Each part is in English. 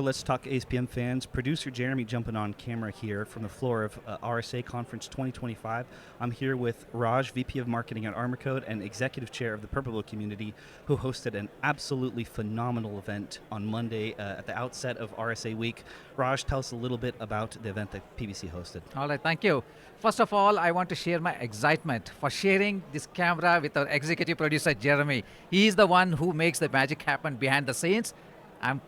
Let's Talk ASPM fans. Producer Jeremy jumping on camera here from the floor of RSA Conference 2025. I'm here with Raj, VP of Marketing at ArmorCode and Executive Chair of the 𝗪𝗵𝗁 community, who hosted an absolutely phenomenal event on Monday at the outset of RSA Week. Raj, tell us a little bit about the event that PBC hosted. All right, thank you. First of all, I want to share my excitement for sharing this camera with our executive producer, Jeremy. He is the one who makes the magic happen behind the scenes. I'm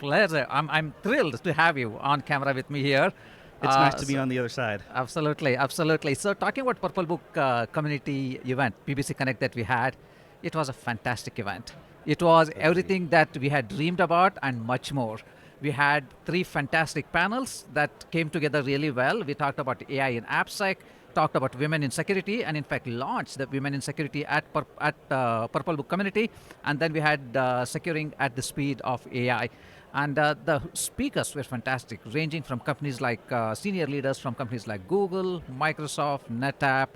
thrilled to have you on camera with me here. It's nice to be on the other side. Absolutely, absolutely. So talking about 𝗪𝗪𝗁 community event, PBC Connect that we had, it was a fantastic event. It was everything that we had dreamed about and much more. We had 3 fantastic panels that came together really well. We talked about AI in AppSec, talked about women in security, and in fact launched the women in security at 𝗪𝗪𝗁 community. And then we had securing at the speed of AI. And the speakers were fantastic, ranging from companies like senior leaders from companies like Google, Microsoft, NetApp,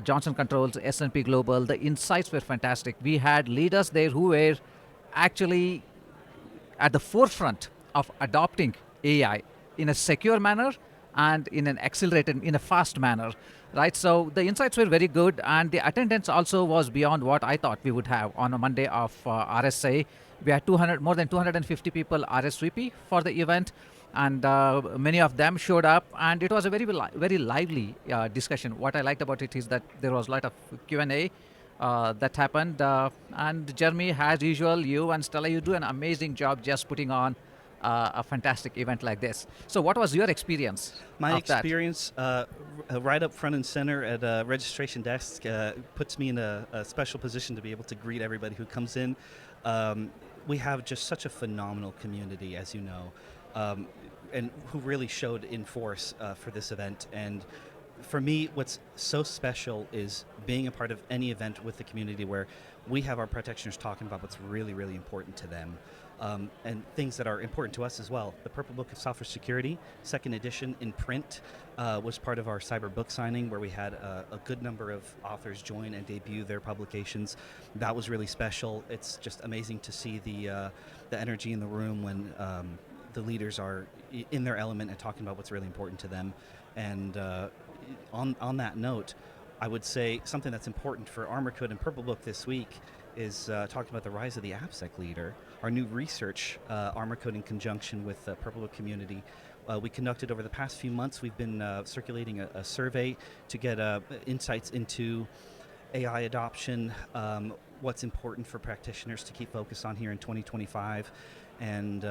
Johnson Controls, S&P Global. The insights were fantastic. We had leaders there who were actually at the forefront of adopting AI in a secure manner and in an accelerated, in a fast manner, right? So the insights were very good, and the attendance also was beyond what I thought we would have on a Monday of RSA. We had more than 250 people RSVP for the event, and many of them showed up, and it was a very lively discussion. What I liked about it is that there was a lot of Q&A that happened, and Jeremy, as usual, you and Stella, you do an amazing job just putting on a fantastic event like this. So what was your experience? My experience right up front and center at a registration desk puts me in a special position to be able to greet everybody who comes in. We have just such a phenomenal community, as you know, and who really showed in force for this event. And for me, what's so special is being a part of any event with the community where we have our practitioners talking about what's really, really important to them. And things that are important to us as well. The Purple Book of Software Security, 2nd edition in print, was part of our cyber book signing, where we had a good number of authors join and debut their publications. That was really special. It's just amazing to see the energy in the room when the leaders are in their element and talking about what's really important to them. And on that note, I would say something that's important for ArmorCode and 𝗪𝗁𝗁 this week is talking about the rise of the AppSec Leader, our new research, ArmorCode in conjunction with the 𝗪𝗁𝗁 community. We conducted over the past few months, we've been circulating a survey to get insights into AI adoption, what's important for practitioners to keep focused on here in 2025, and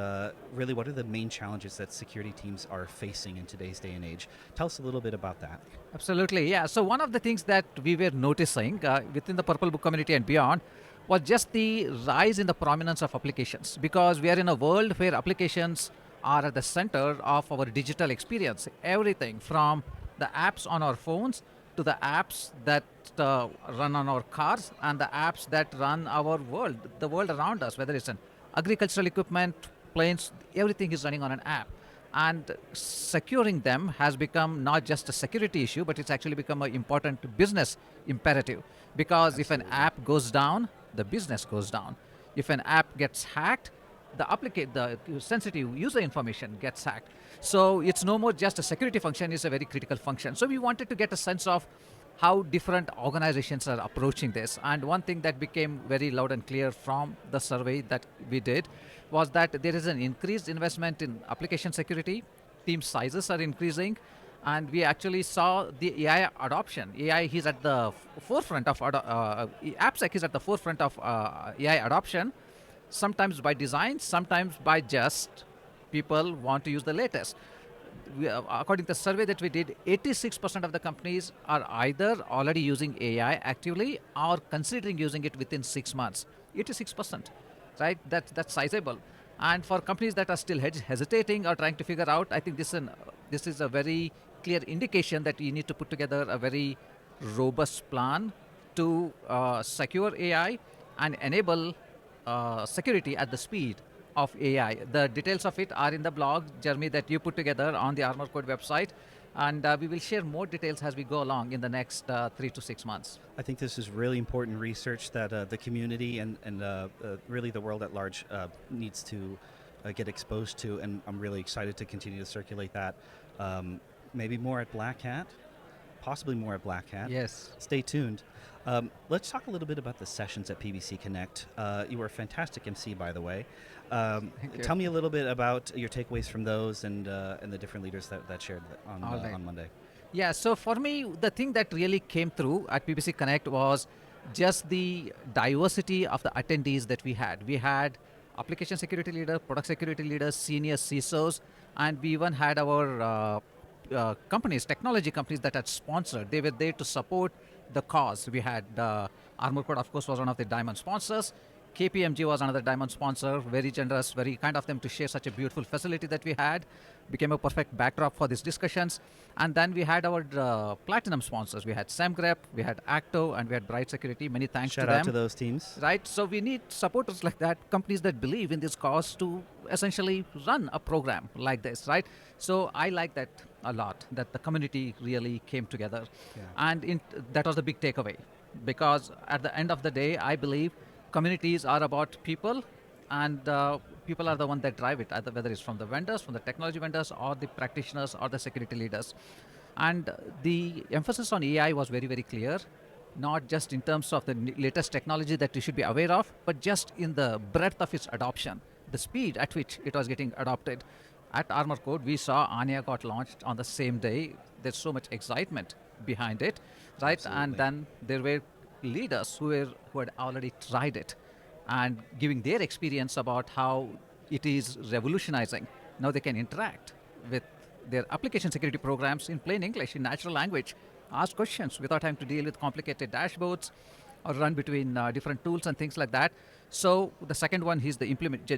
really what are the main challenges that security teams are facing in today's day and age. Tell us a little bit about that. Absolutely, yeah. So one of the things that we were noticing within the 𝗪𝗪𝗁 community and beyond was just the rise in the prominence of applications, because we are in a world where applications are at the center of our digital experience. Everything from the apps on our phones to the apps that run on our cars and the apps that run our world, the world around us, whether it's an agricultural equipment, planes, everything is running on an app. And securing them has become not just a security issue, but it's actually become an important business imperative. Because Absolutely. If an app goes down, the business goes down. If an app gets hacked, the sensitive user information gets hacked. So it's no more just a security function, it's a very critical function. So we wanted to get a sense of how different organizations are approaching this. And one thing that became very loud and clear from the survey that we did was that there is an increased investment in application security. Team sizes are increasing. And we actually saw the AI adoption. AI is at the forefront of, AppSec is at the forefront of AI adoption, sometimes by design, sometimes by just people want to use the latest. According to the survey that we did, 86% of the companies are either already using AI actively or considering using it within 6 months. 86%, right? That's sizable. And for companies that are still hesitating or trying to figure out, I think this is a very clear indication that you need to put together a very robust plan to secure AI and enable security at the speed of AI. The details of it are in the blog, Jeremy, that you put together on the ArmorCode website. And we will share more details as we go along in the next 3 to 6 months. I think this is really important research that the community and really the world at large needs to get exposed to, and I'm really excited to continue to circulate that. Maybe more at Black Hat, possibly more at Black Hat. Yes. Stay tuned. Let's talk a little bit about the sessions at PBC Connect. You were a fantastic MC, by the way. Thank you. Tell me a little bit about your takeaways from those and the different leaders that shared on Monday. Yeah, so for me, the thing that really came through at PBC Connect was just the diversity of the attendees that we had. We had application security leader, product security leaders, senior CISOs, and we even had our companies, technology companies that had sponsored. They were there to support the cause. We had ArmorCode, of course, was one of the diamond sponsors. KPMG was another diamond sponsor, very generous, very kind of them to share such a beautiful facility that we had. Became a perfect backdrop for these discussions. And then we had our platinum sponsors. We had SEMGREP, we had Acto, and we had Bright Security. Many thanks to them. Shout out to those teams. Right, so we need supporters like that, companies that believe in this cause to essentially run a program like this, right? So I like that a lot, that the community really came together. Yeah. And that was the big takeaway, because at the end of the day, I believe communities are about people, and people are the one that drive it, either whether it's from the vendors, from the technology vendors, or the practitioners, or the security leaders. And the emphasis on AI was very, very clear, not just in terms of the latest technology that you should be aware of, but just in the breadth of its adoption, the speed at which it was getting adopted. At ArmorCode, we saw Anya got launched on the same day. There's so much excitement behind it, right? Absolutely. And then there were leaders who had already tried it and giving their experience about how it is revolutionizing. Now they can interact with their application security programs in plain English, in natural language, ask questions without having to deal with complicated dashboards or run between different tools and things like that. So the second one is the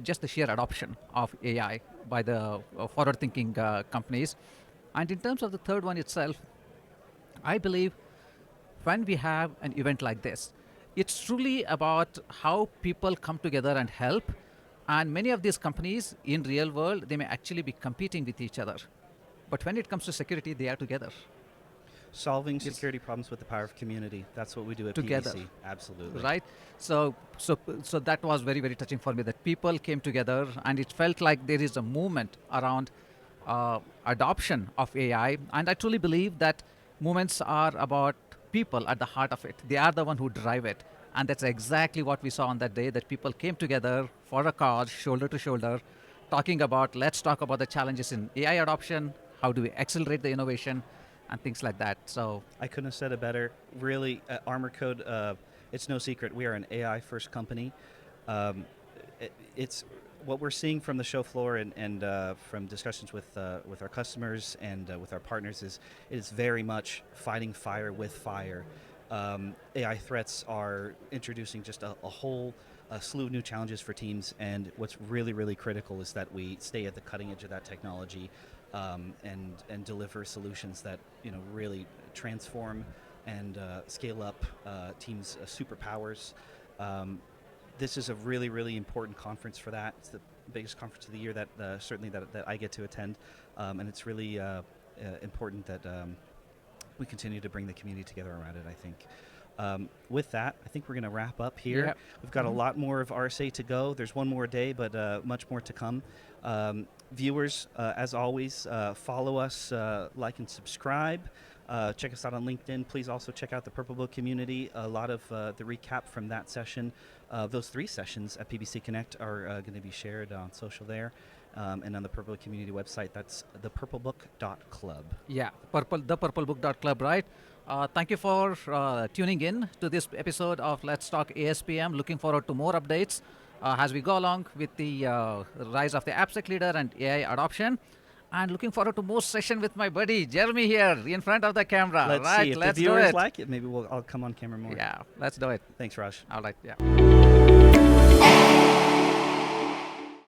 just the sheer adoption of AI by the forward-thinking companies. And in terms of the third one itself, I believe when we have an event like this, it's truly about how people come together and help. And many of these companies in real world, they may actually be competing with each other. But when it comes to security, they are together. Solving security problems with the power of community. That's what we do at Together. PBC. Absolutely. Right? So that was very, very touching for me, that people came together and it felt like there is a movement around adoption of AI. And I truly believe that movements are about people at the heart of it. They are the one who drive it. And that's exactly what we saw on that day, that people came together for a cause, shoulder to shoulder, talking about, let's talk about the challenges in AI adoption, how do we accelerate the innovation, and things like that. So I couldn't have said it better. Really, at ArmorCode, it's no secret, we are an AI-first company. It's what we're seeing from the show floor and from discussions with our customers and with our partners is it is very much fighting fire with fire. AI threats are introducing just a whole slew of new challenges for teams, and what's really, really critical is that we stay at the cutting edge of that technology and deliver solutions that really transform and scale up teams' superpowers. This is a really, really important conference for that. It's the biggest conference of the year that certainly that I get to attend, and it's really important that we continue to bring the community together around it, I think. With that, I think we're going to wrap up here. Yep. We've got a lot more of RSA to go. There's one more day, but much more to come. Viewers, as always, follow us, like and subscribe. Check us out on LinkedIn. Please also check out the Purple Book community. A lot of the recap from that session, those 3 sessions at PBC Connect are going to be shared on social there. And on the Purple Book community website, that's thepurplebook.club. yeah, thepurplebook.club, right? Thank you for tuning in to this episode of Let's Talk ASPM. Looking forward to more updates as we go along with the rise of the AppSec Leader and AI adoption. And looking forward to more session with my buddy Jeremy here in front of the camera. Let's right, see if let's the do viewers it. like it. Maybe I'll come on camera more. Yeah, let's do it. Thanks, Raj. All right, yeah.